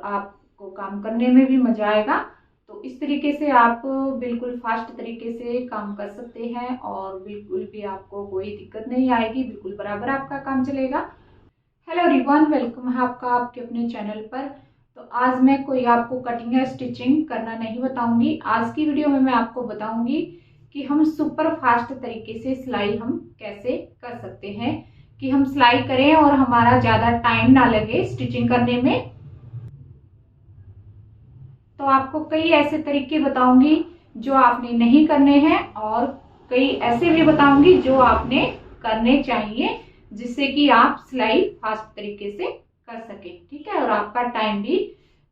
आपको काम करने में भी मजा आएगा। तो इस तरीके से आप बिल्कुल फास्ट तरीके से काम कर सकते हैं और बिल्कुल भी आपको कोई दिक्कत नहीं आएगी, बिल्कुल बराबर आपका काम चलेगा। हेलो एवरीवन, वेलकम है आपका आपके अपने चैनल पर। तो आज मैं कोई आपको कटिंग या स्टिचिंग करना नहीं बताऊंगी। आज की वीडियो में मैं आपको बताऊंगी कि हम सुपर फास्ट तरीके से सिलाई हम कैसे कर सकते हैं, कि हम सिलाई करें और हमारा ज़्यादा टाइम ना लगे स्टिचिंग करने में। तो आपको कई ऐसे तरीके बताऊंगी जो आपने नहीं करने हैं और कई ऐसे भी बताऊंगी जो आपने करने चाहिए, जिससे कि आप सिलाई फास्ट तरीके से कर सके, ठीक है, और आपका टाइम भी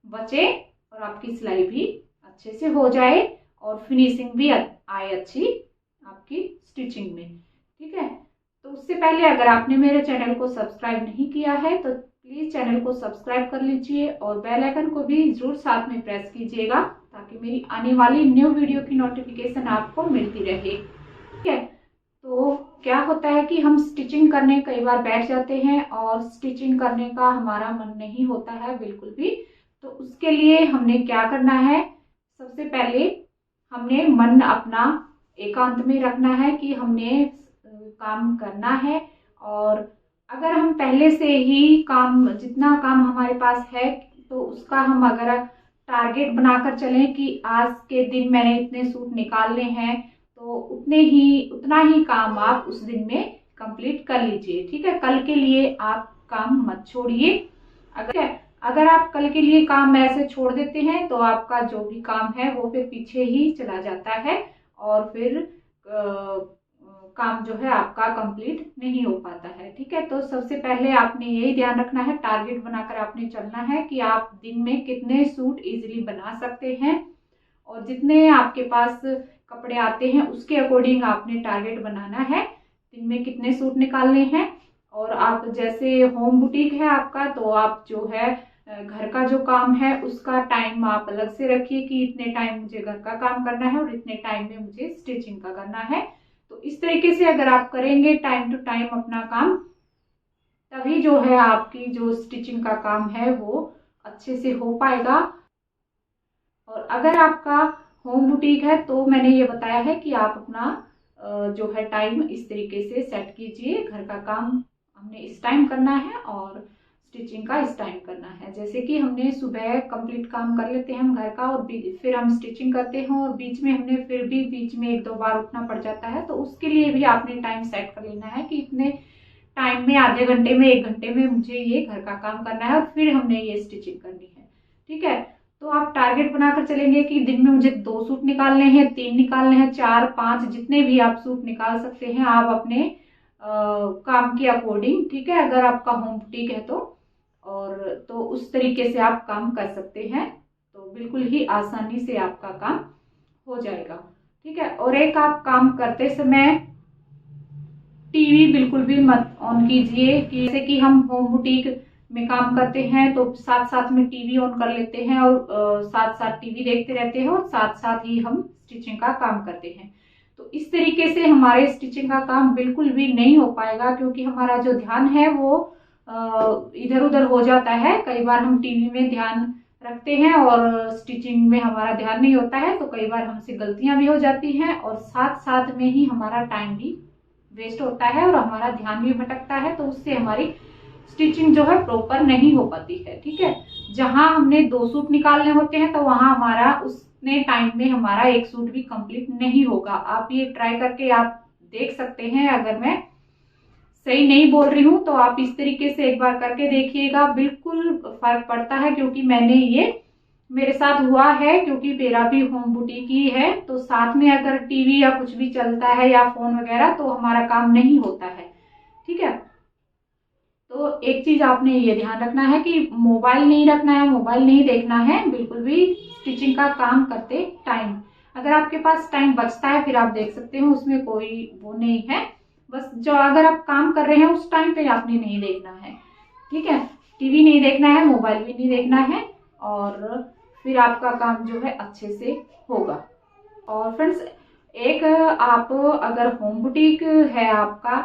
बचे और आपकी सिलाई भी अच्छे से हो जाए और फिनिशिंग भी आए अच्छी आपकी स्टिचिंग में, ठीक है। तो उससे पहले अगर आपने मेरे चैनल को सब्सक्राइब नहीं किया है तो प्लीज चैनल को सब्सक्राइब कर लीजिए और बेल आइकन को भी जरूर साथ में प्रेस कीजिएगा, ताकि मेरी आने वाली न्यू वीडियो की नोटिफिकेशन आपको मिलती रहे, ठीक है। तो क्या होता है कि हम स्टिचिंग करने कई बार बैठ जाते हैं और स्टिचिंग करने का हमारा मन नहीं होता है बिल्कुल भी। तो उसके लिए हमने क्या करना है, सबसे पहले हमने मन अपना एकांत में रखना है कि हमने काम करना है। और अगर हम पहले से ही काम, जितना काम हमारे पास है, तो उसका हम अगर टारगेट बनाकर चलें कि आज के दिन मैंने इतने सूट निकालने हैं, तो उतना ही काम आप उस दिन में कंप्लीट कर लीजिए, ठीक है। कल के लिए आप काम मत छोड़िए। अगर आप कल के लिए काम ऐसे छोड़ देते हैं तो आपका जो भी काम है वो फिर पीछे ही चला जाता है और फिर काम जो है आपका कंप्लीट नहीं हो पाता है, ठीक है। तो सबसे पहले आपने यही ध्यान रखना है, टारगेट बनाकर आपने चलना है कि आप दिन में कितने सूट इजीली बना सकते हैं और जितने आपके पास कपड़े आते हैं उसके अकॉर्डिंग आपने टारगेट बनाना है, दिन में कितने सूट निकालने हैं। और आप जैसे होम बुटीक है आपका, तो आप जो है घर का जो काम है उसका टाइम आप अलग से रखिए कि इतने टाइम मुझे घर का काम करना है और इतने टाइम में मुझे स्टिचिंग का करना है। तो इस तरीके से अगर आप करेंगे टाइम टू टाइम अपना काम, तभी जो है आपकी जो स्टिचिंग का काम है वो अच्छे से हो पाएगा। और अगर आपका होम बुटीक है तो मैंने ये बताया है कि आप अपना जो है टाइम इस तरीके से सेट कीजिए, घर का काम हमने इस टाइम करना है और स्टिचिंग का इस टाइम करना है। जैसे कि हमने सुबह कंप्लीट काम कर लेते हैं हम घर का और फिर हम स्टिचिंग करते हैं और बीच में हमने फिर भी बीच में एक दो बार उठना पड़ जाता है, तो उसके लिए भी आपने टाइम सेट कर लेना है कि इतने टाइम में, आधे घंटे में, एक घंटे में मुझे ये घर का काम करना है और फिर हमने ये स्टिचिंग करनी है, ठीक है। तो आप टारगेट बनाकर चलेंगे कि दिन में मुझे 2 सूट निकालने हैं, 3 निकालने हैं, 4, 5, जितने भी आप सूट निकाल सकते हैं आप अपने काम के अकॉर्डिंग, ठीक है, अगर आपका होम बुटीक है तो। और तो उस तरीके से आप काम कर सकते हैं, तो बिल्कुल ही आसानी से आपका काम हो जाएगा, ठीक है। और एक आप काम करते समय टीवी बिल्कुल भी मत ऑन कीजिए, कि जैसे कि हम होम बुटीक में काम करते हैं तो साथ साथ में टीवी ऑन कर लेते हैं और साथ साथ टीवी देखते रहते हैं और साथ साथ ही हम स्टिचिंग का काम करते हैं। तो इस तरीके से हमारे स्टिचिंग का काम बिल्कुल भी नहीं हो पाएगा, क्योंकि हमारा जो ध्यान है वो इधर उधर हो जाता है। कई बार हम टीवी में ध्यान रखते हैं और स्टिचिंग में हमारा ध्यान नहीं होता है, तो कई बार हमसे गलतियां भी हो जाती हैं और साथ साथ में ही हमारा टाइम भी वेस्ट होता है और हमारा ध्यान भी भटकता है, तो उससे हमारी स्टिचिंग जो है प्रॉपर नहीं हो पाती है, ठीक है। जहां हमने 2 सूट निकालने होते हैं तो वहां हमारा उतने टाइम में हमारा 1 सूट भी कंप्लीट नहीं होगा। आप ये ट्राई करके आप देख सकते हैं, अगर मैं सही नहीं बोल रही हूँ तो आप इस तरीके से एक बार करके देखिएगा, बिल्कुल फर्क पड़ता है। क्योंकि मैंने ये मेरे साथ हुआ है, क्योंकि मेरा भी होम बुटीक ही है, तो साथ में अगर टीवी या कुछ भी चलता है या फोन वगैरह तो हमारा काम नहीं होता है, ठीक है। तो एक चीज आपने ये ध्यान रखना है कि मोबाइल नहीं रखना है, मोबाइल नहीं देखना है बिल्कुल भी स्टिचिंग का काम करते टाइम। अगर आपके पास टाइम बचता है फिर आप देख सकते हो, उसमें कोई वो नहीं है। बस जो अगर आप काम कर रहे हैं उस टाइम पे आपने नहीं देखना है, ठीक है। टीवी नहीं देखना है, मोबाइल भी नहीं देखना है, और फिर आपका काम जो है अच्छे से होगा। और फ्रेंड्स, एक आप अगर होम बुटीक है आपका,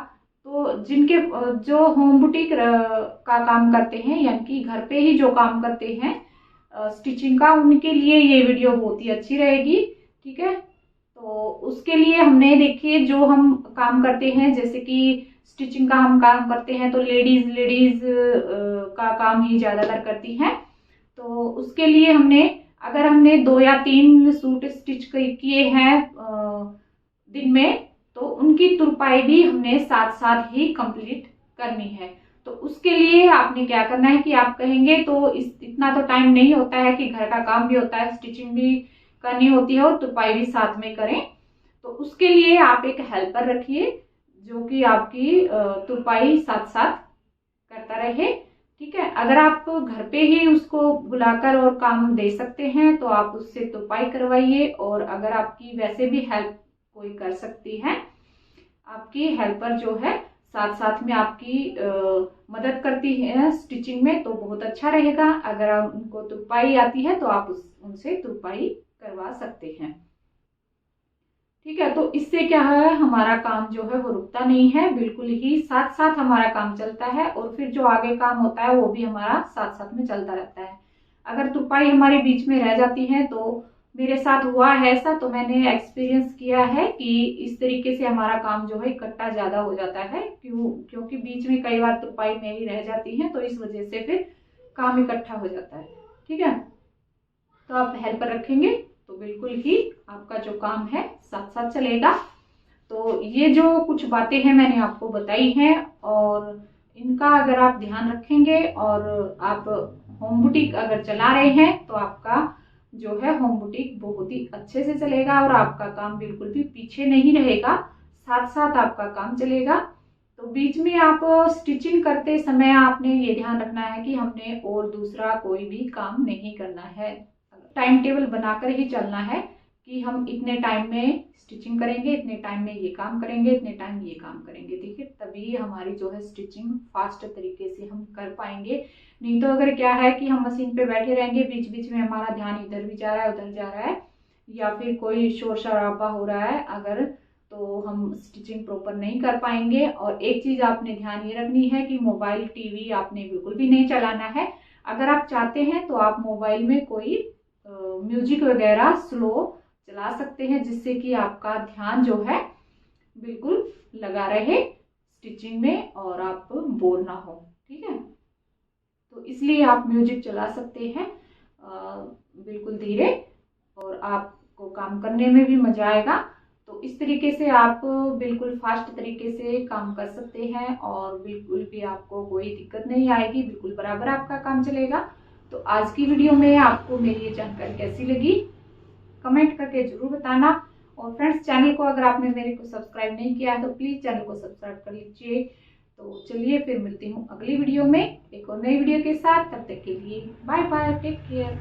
तो जिनके जो होम बुटीक का काम करते हैं, यानी कि घर पे ही जो काम करते हैं, स्टिचिंग का, उनके लिए ये वीडियो बहुत ही अच्छी रहेगी। ठीक है, तो उसके लिए हमने देखिए जो हम काम करते हैं, जैसे कि स्टिचिंग का हम काम करते हैं तो लेडीज का काम ही ज़्यादातर करती हैं। तो उसके लिए अगर हमने 2 या 3 सूट स्टिच किए हैं दिन में, तो उनकी तुरपाई भी हमने साथ साथ ही कंप्लीट करनी है। तो उसके लिए आपने क्या करना है कि आप कहेंगे तो इतना तो टाइम नहीं होता है कि घर का काम भी होता है, स्टिचिंग भी करनी होती है और तुरपाई भी साथ में करें। तो उसके लिए आप एक हेल्पर रखिए जो कि आपकी तुरपाई साथ साथ करता रहे। ठीक है, अगर आप घर पे ही उसको बुलाकर और काम दे सकते हैं तो आप उससे तुरपाई करवाइए, और अगर आपकी वैसे भी हेल्प कोई कर सकती है, आपकी हेल्पर जो है साथ साथ में आपकी मदद करती है स्टिचिंग में, तो बहुत अच्छा रहेगा। अगर उनको तुरपाई आती है तो आप उनसे तुरपाई करवा सकते हैं। ठीक है, तो इससे क्या है, हमारा काम जो है वो रुकता नहीं है, बिल्कुल ही साथ साथ हमारा काम चलता है, और फिर जो आगे काम होता है वो भी हमारा साथ साथ में चलता रहता है। अगर तुरपाई हमारे बीच में रह जाती है, तो मेरे साथ हुआ है ऐसा, तो मैंने एक्सपीरियंस किया है कि इस तरीके से हमारा काम जो है इकट्ठा ज्यादा हो जाता है। क्योंकि बीच में कई बार तुरपाई मेरी रह जाती है, तो इस वजह से फिर काम इकट्ठा हो जाता है। ठीक है, तो आप हेल्पर रखेंगे तो बिल्कुल ही आपका जो काम है साथ साथ चलेगा। तो ये जो कुछ बातें हैं मैंने आपको बताई हैं, और इनका अगर आप ध्यान रखेंगे और आप होम बुटीक अगर चला रहे हैं तो आपका जो है होम बुटीक बहुत ही अच्छे से चलेगा, और आपका काम बिल्कुल भी पीछे नहीं रहेगा, साथ साथ आपका काम चलेगा। तो बीच में आप स्टिचिंग करते समय आपने ये ध्यान रखना है कि हमने और दूसरा कोई भी काम नहीं करना है। टाइम टेबल बनाकर ही चलना है कि हम इतने टाइम में स्टिचिंग करेंगे, इतने टाइम में ये काम करेंगे, इतने टाइम ये काम करेंगे। ठीक है, तभी हमारी जो है स्टिचिंग फास्ट तरीके से हम कर पाएंगे। नहीं तो अगर क्या है कि हम मशीन पे बैठे रहेंगे, बीच बीच में हमारा ध्यान इधर भी जा रहा है उधर जा रहा है, या फिर कोई शोर शराबा हो रहा है अगर, तो हम स्टिचिंग प्रॉपर नहीं कर पाएंगे। और एक चीज आपने ध्यान ये रखनी है कि मोबाइल टीवी आपने बिल्कुल भी नहीं चलाना है। अगर आप चाहते हैं तो आप मोबाइल में कोई म्यूजिक वगैरह स्लो चला सकते हैं, जिससे कि आपका ध्यान जो है बिल्कुल लगा रहे स्टिचिंग में और आप बोर ना हो। ठीक है, तो इसलिए आप म्यूजिक चला सकते हैं बिल्कुल धीरे, और आपको काम करने में भी मजा आएगा। तो इस तरीके से आप बिल्कुल फास्ट तरीके से काम कर सकते हैं, और बिल्कुल भी आपको कोई दिक्कत नहीं आएगी, बिल्कुल बराबर आपका काम चलेगा। तो आज की वीडियो में आपको मेरी ये जानकारी कैसी लगी कमेंट करके जरूर बताना। और फ्रेंड्स, चैनल को अगर आपने मेरे को सब्सक्राइब नहीं किया है तो प्लीज चैनल को सब्सक्राइब कर लीजिए। तो चलिए फिर मिलती हूँ अगली वीडियो में एक और नई वीडियो के साथ। तब तक के लिए बाय बाय, टेक केयर।